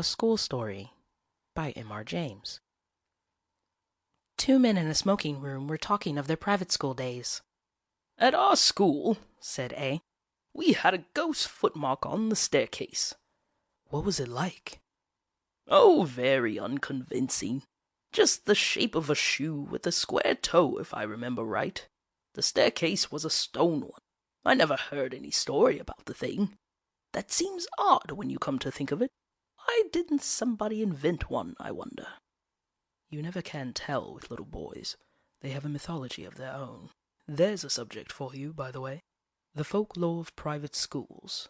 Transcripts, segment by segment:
A School Story by M.R. James. Two men in a smoking room were talking of their private school days. "At our school," said A, "we had a ghost footmark on the staircase." "What was it like?" "Oh, very unconvincing. Just the shape of a shoe with a square toe, if I remember right. The staircase was a stone one. I never heard any story about the thing. That seems odd when you come to think of it. Why didn't somebody invent one, I wonder?" "You never can tell with little boys. They have a mythology of their own. There's a subject for you, by the way. The folklore of private schools."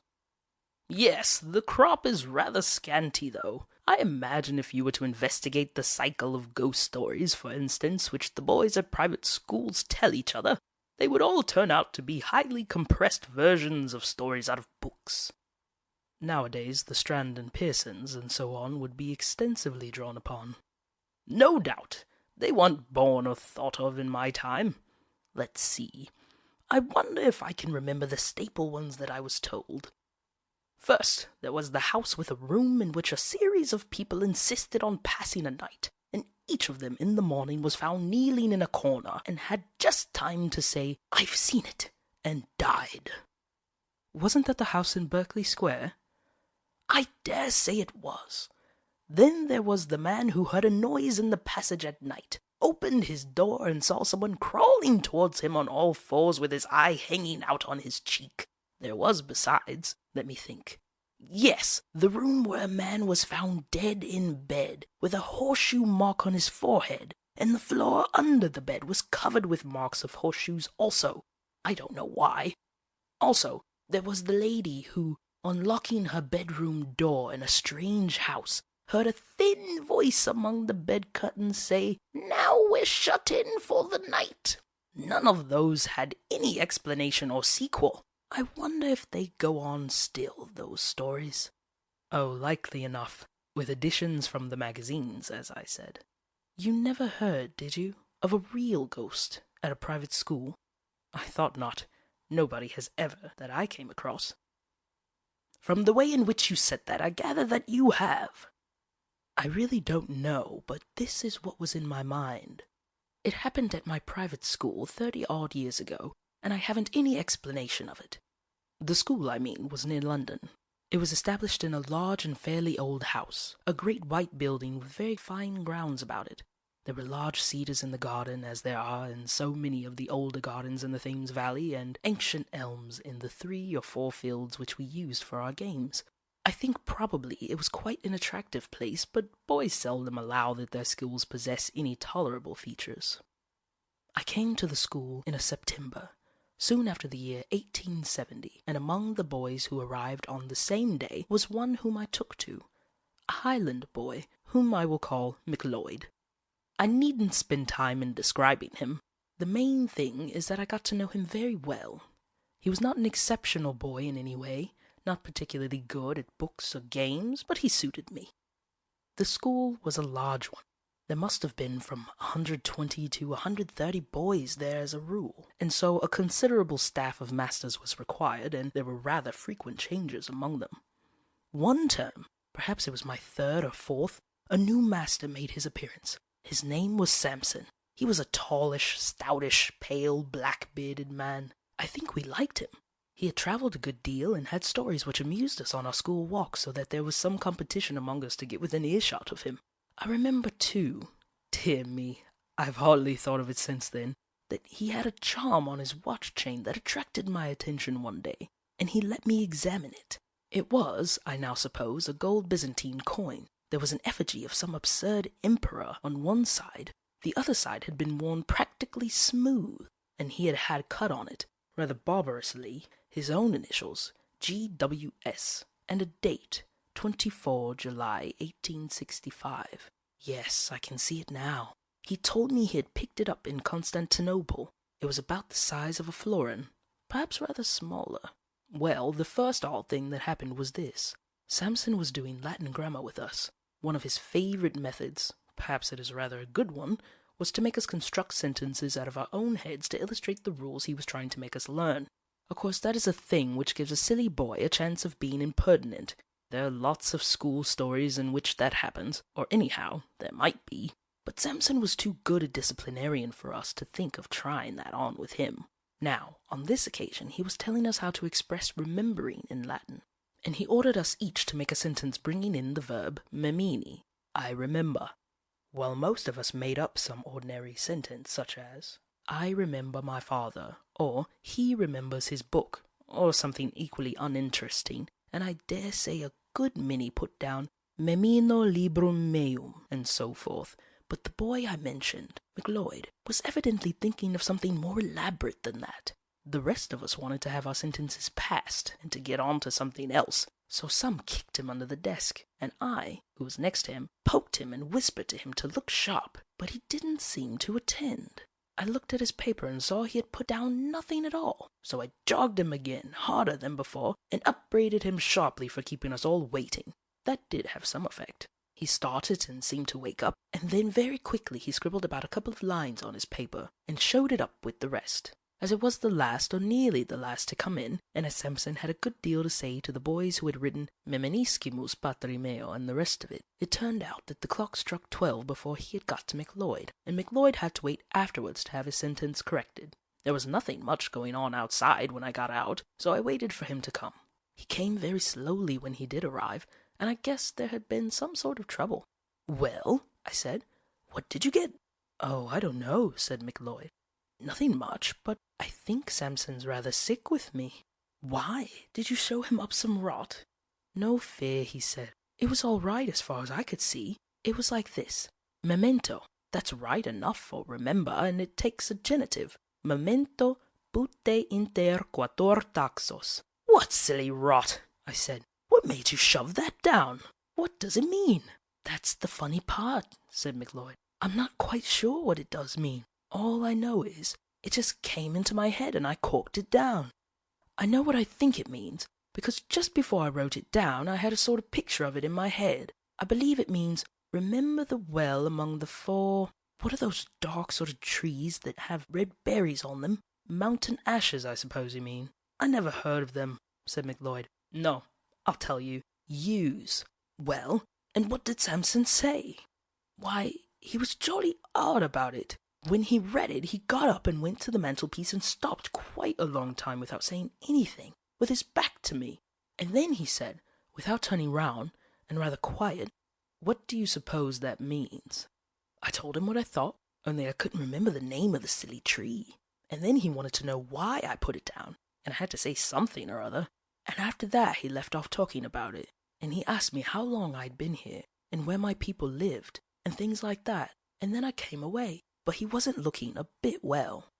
"Yes, the crop is rather scanty, though. I imagine if you were to investigate the cycle of ghost stories, for instance, which the boys at private schools tell each other, they would all turn out to be highly compressed versions of stories out of books." "Nowadays the Strand and Pearsons and so on would be extensively drawn upon." "No doubt. They weren't born or thought of in my time. Let's see. I wonder if I can remember the staple ones that I was told. First, there was the house with a room in which a series of people insisted on passing a night, and each of them in the morning was found kneeling in a corner and had just time to say, 'I've seen it,' and died." "Wasn't that the house in Berkeley Square?" "I dare say it was. Then there was the man who heard a noise in the passage at night, opened his door and saw someone crawling towards him on all fours with his eye hanging out on his cheek. There was besides, let me think. Yes, the room where a man was found dead in bed, with a horseshoe mark on his forehead, and the floor under the bed was covered with marks of horseshoes also. I don't know why. Also, there was the lady who, on locking her bedroom door in a strange house, heard a thin voice among the bed curtains say, 'Now we're shut in for the night.' None of those had any explanation or sequel. I wonder if they go on still, those stories." "Oh, likely enough, with additions from the magazines, as I said. You never heard, did you, of a real ghost at a private school?" "I thought not. Nobody has ever, that I came across." "From the way in which you said that, I gather that you have." "I really don't know, but this is what was in my mind. It happened at my private school 30-odd years ago, and I haven't any explanation of it. The school, I mean, was near London. It was established in a large and fairly old house, a great white building with very fine grounds about it. There were large cedars in the garden, as there are in so many of the older gardens in the Thames Valley, and ancient elms in the 3 or 4 fields which we used for our games. I think probably it was quite an attractive place, but boys seldom allow that their schools possess any tolerable features. I came to the school in a September, soon after the year 1870, and among the boys who arrived on the same day was one whom I took to, a Highland boy, whom I will call McLeod. I needn't spend time in describing him. The main thing is that I got to know him very well. He was not an exceptional boy in any way, not particularly good at books or games, but he suited me. The school was a large one. There must have been from 120 to 130 boys there as a rule, and so a considerable staff of masters was required, and there were rather frequent changes among them. One term, perhaps it was my 3rd or 4th, a new master made his appearance. His name was Samson. He was a tallish, stoutish, pale, black-bearded man. I think we liked him. He had travelled a good deal and had stories which amused us on our school walks, so that there was some competition among us to get within earshot of him. I remember, too, dear me, I've hardly thought of it since then, that he had a charm on his watch chain that attracted my attention one day, and he let me examine it. It was, I now suppose, a gold Byzantine coin. There was an effigy of some absurd emperor on one side. The other side had been worn practically smooth, and he had had cut on it, rather barbarously, his own initials, G.W.S., and a date, 24 July 1865. Yes, I can see it now. He told me he had picked it up in Constantinople. It was about the size of a florin, perhaps rather smaller. Well, the first odd thing that happened was this. Samson was doing Latin grammar with us. One of his favorite methods, perhaps it is rather a good one, was to make us construct sentences out of our own heads to illustrate the rules he was trying to make us learn. Of course, that is a thing which gives a silly boy a chance of being impertinent, There are lots of school stories in which that happens, or anyhow, there might be. But Samson was too good a disciplinarian for us to think of trying that on with him. Now, on this occasion, he was telling us how to express remembering in Latin, and he ordered us each to make a sentence bringing in the verb memini, I remember. Well, most of us made up some ordinary sentence, such as, I remember my father, or he remembers his book, or something equally uninteresting, and I dare say a good many put down memino librum meum, and so forth. But the boy I mentioned, McLeod, was evidently thinking of something more elaborate than that. The rest of us wanted to have our sentences passed, and to get on to something else, so some kicked him under the desk, and I, who was next to him, poked him and whispered to him to look sharp, but he didn't seem to attend. I looked at his paper and saw he had put down nothing at all, so I jogged him again, harder than before, and upbraided him sharply for keeping us all waiting. That did have some effect. He started and seemed to wake up, and then very quickly he scribbled about a couple of lines on his paper, and showed it up with the rest. As it was the last or nearly the last to come in, and as Samson had a good deal to say to the boys who had written Memeniscimus patri meo and the rest of it, it turned out that the clock struck 12 before he had got to McLeod, and McLeod had to wait afterwards to have his sentence corrected. There was nothing much going on outside when I got out, so I waited for him to come. He came very slowly when he did arrive, and I guessed there had been some sort of trouble. Well, I said, what did you get? Oh, I don't know, said McLeod. Nothing much, but I think Samson's rather sick with me. Why? Did you show him up some rot? No fear, he said. It was all right as far as I could see. It was like this. Memento. That's right enough for remember, and it takes a genitive. Memento pute inter quator taxos. What silly rot, I said. What made you shove that down? What does it mean? That's the funny part, said McLeod. I'm not quite sure what it does mean. All I know is, it just came into my head and I corked it down. I know what I think it means, because just before I wrote it down, I had a sort of picture of it in my head. I believe it means, remember the well among the four... What are those dark sort of trees that have red berries on them? Mountain ashes, I suppose you mean. I never heard of them, said McLeod. No, I'll tell you. Yews. Well, and what did Samson say? Why, he was jolly odd about it. When he read it, he got up and went to the mantelpiece and stopped quite a long time without saying anything, with his back to me. And then he said, without turning round, and rather quiet, what do you suppose that means? I told him what I thought, only I couldn't remember the name of the silly tree. And then he wanted to know why I put it down, and I had to say something or other. And after that he left off talking about it, and he asked me how long I'd been here, and where my people lived, and things like that, and then I came away. But he wasn't looking a bit well.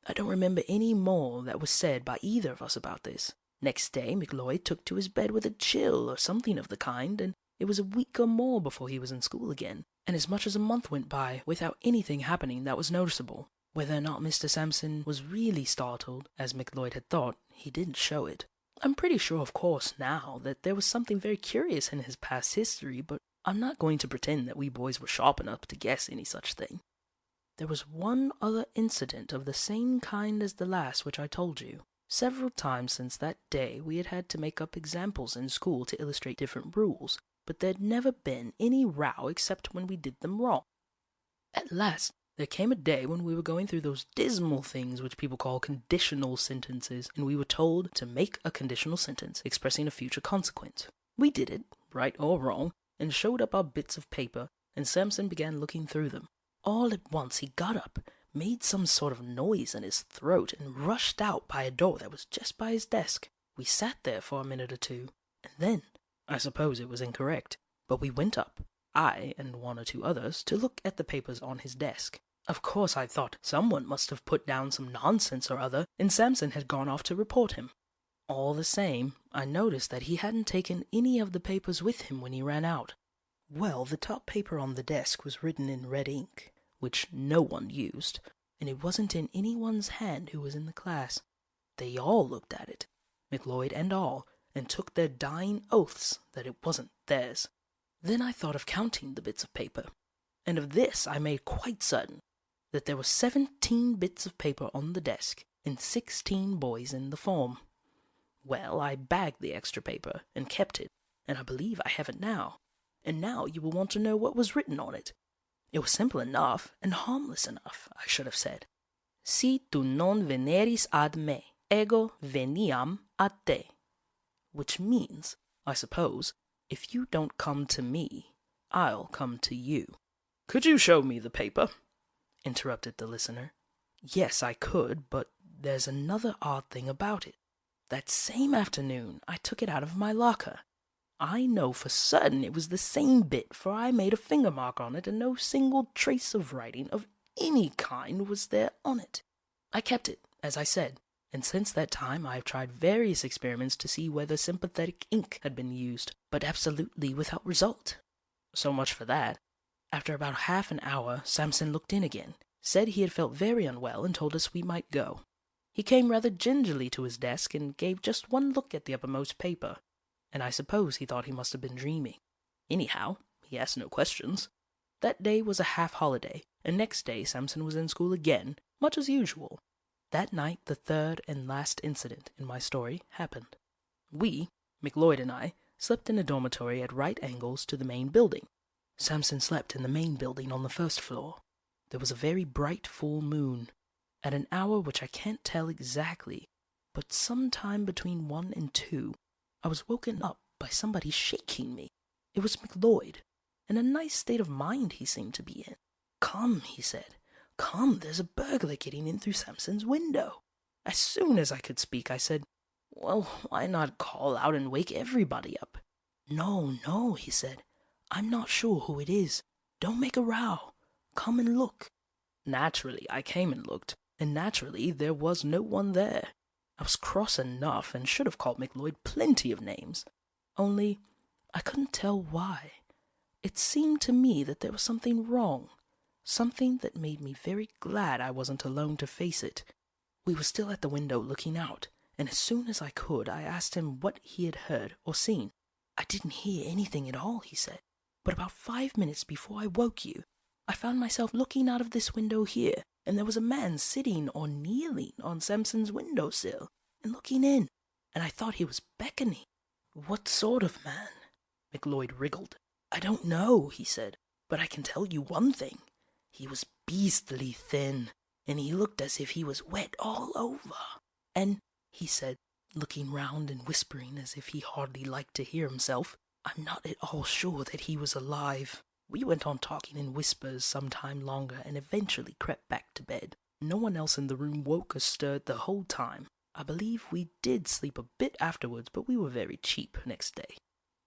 I don't remember any more that was said by either of us about this. Next day McLeod took to his bed with a chill or something of the kind, and it was a week or more before he was in school again, and as much as a month went by without anything happening that was noticeable. Whether or not Mr. Samson was really startled, as McLeod had thought, he didn't show it. I'm pretty sure, of course, now, that there was something very curious in his past history, but I'm not going to pretend that we boys were sharp enough to guess any such thing. There was one other incident of the same kind as the last which I told you. Several times since that day we had had to make up examples in school to illustrate different rules, but there had never been any row except when we did them wrong. At last there came a day when we were going through those dismal things which people call conditional sentences, and we were told to make a conditional sentence expressing a future consequence. We did it, right or wrong, and showed up our bits of paper, and Samson began looking through them. All at once he got up, made some sort of noise in his throat, and rushed out by a door that was just by his desk. We sat there for a minute or two, and then, I suppose it was incorrect, but we went up, I and one or two others, to look at the papers on his desk. Of course I thought someone must have put down some nonsense or other, and Samson had gone off to report him. All the same, I noticed that he hadn't taken any of the papers with him when he ran out. Well, the top paper on the desk was written in red ink, which no one used, and it wasn't in anyone's hand who was in the class. They all looked at it, McLeod and all, and took their dying oaths that it wasn't theirs. Then I thought of counting the bits of paper, and of this I made quite certain, that there were 17 bits of paper on the desk, and 16 boys in the form. Well, I bagged the extra paper, and kept it, and I believe I have it now. And now you will want to know what was written on it. It was simple enough, and harmless enough, I should have said. Si tu non veneris ad me, ego veniam ad te. Which means, I suppose, if you don't come to me, I'll come to you. Could you show me the paper? Interrupted the listener. Yes, I could, but there's another odd thing about it. That same afternoon I took it out of my locker. I know for certain it was the same bit, for I made a finger mark on it, and no single trace of writing of any kind was there on it. I kept it, as I said, and since that time I have tried various experiments to see whether sympathetic ink had been used, but absolutely without result. So much for that. After about half an hour, Samson looked in again, said he had felt very unwell, and told us we might go. He came rather gingerly to his desk and gave just one look at the uppermost paper, and I suppose he thought he must have been dreaming. Anyhow, he asked no questions. That day was a half-holiday, and next day Samson was in school again, much as usual. That night the third and last incident in my story happened. We, McLeod and I, slept in a dormitory at right angles to the main building. Samson slept in the main building on the first floor. There was a very bright full moon, at an hour which I can't tell exactly, but sometime between 1 and 2, I was woken up by somebody shaking me. It was McLeod, and a nice state of mind he seemed to be in. "Come," he said, "come, there's a burglar getting in through Samson's window." As soon as I could speak, I said, "Well, why not call out and wake everybody up?" "No, no," he said, "I'm not sure who it is. Don't make a row. Come and look." Naturally, I came and looked, and naturally there was no one there. I was cross enough, and should have called McLeod plenty of names. Only, I couldn't tell why. It seemed to me that there was something wrong, something that made me very glad I wasn't alone to face it. We were still at the window looking out, and as soon as I could, I asked him what he had heard or seen. "I didn't hear anything at all," he said, "but about 5 minutes before I woke you, I found myself looking out of this window here, and there was a man sitting or kneeling on Samson's windowsill and looking in, and I thought he was beckoning." "What sort of man?" McLeod wriggled. "I don't know," he said, "but I can tell you one thing. He was beastly thin, and he looked as if he was wet all over. And," he said, looking round and whispering as if he hardly liked to hear himself, "I'm not at all sure that he was alive." We went on talking in whispers some time longer, and eventually crept back to bed. No one else in the room woke or stirred the whole time. I believe we did sleep a bit afterwards, but we were very cheap next day.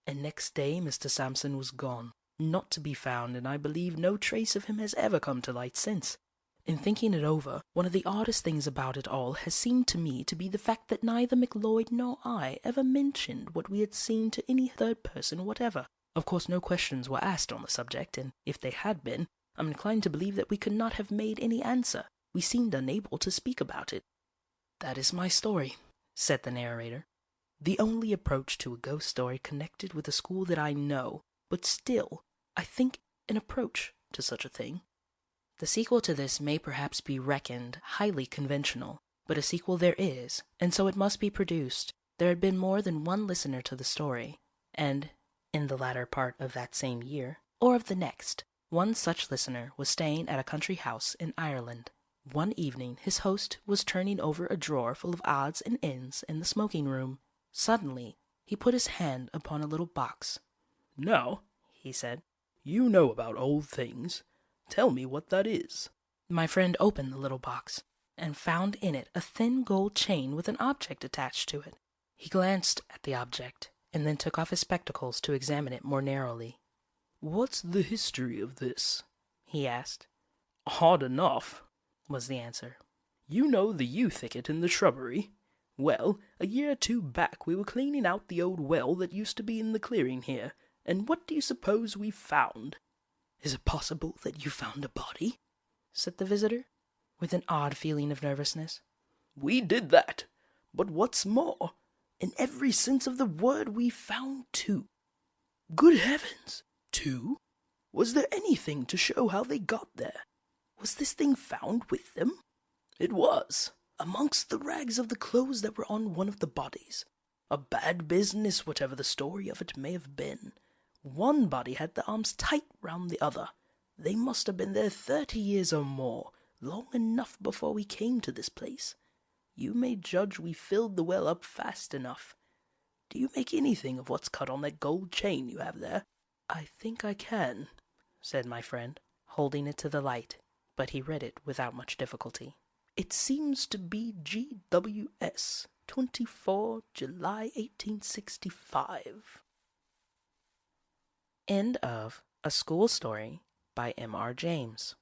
And next day Mr. Samson was gone, not to be found, and I believe no trace of him has ever come to light since. In thinking it over, one of the oddest things about it all has seemed to me to be the fact that neither McLeod nor I ever mentioned what we had seen to any third person whatever. Of course no questions were asked on the subject, and if they had been, I'm inclined to believe that we could not have made any answer. We seemed unable to speak about it. "That is my story," said the narrator. "The only approach to a ghost story connected with a school that I know, but still, I think, an approach to such a thing. The sequel to this may perhaps be reckoned highly conventional, but a sequel there is, and so it must be produced. There had been more than one listener to the story, and in the latter part of that same year, or of the next, one such listener was staying at a country house in Ireland. One evening his host was turning over a drawer full of odds and ends in the smoking room. Suddenly he put his hand upon a little box. "Now," he said, "you know about old things. Tell me what that is." My friend opened the little box, and found in it a thin gold chain with an object attached to it. He glanced at the object, and then took off his spectacles to examine it more narrowly. "What's the history of this?" he asked. "Odd enough," was the answer. "You know the yew thicket in the shrubbery? Well, a year or two back we were cleaning out the old well that used to be in the clearing here, and what do you suppose we found?" "Is it possible that you found a body?" said the visitor, with an odd feeling of nervousness. "We did that, but what's more, in every sense of the word we found two." "Good heavens! Two? Was there anything to show how they got there? Was this thing found with them?" "It was, amongst the rags of the clothes that were on one of the bodies. A bad business, whatever the story of it may have been. One body had the arms tight round the other. They must have been there 30 years or more, long enough before we came to this place. You may judge we filled the well up fast enough. Do you make anything of what's cut on that gold chain you have there?" "I think I can," said my friend, holding it to the light, but he read it without much difficulty. "It seems to be GWS, 24 July 1865. End of A School Story by M.R. James.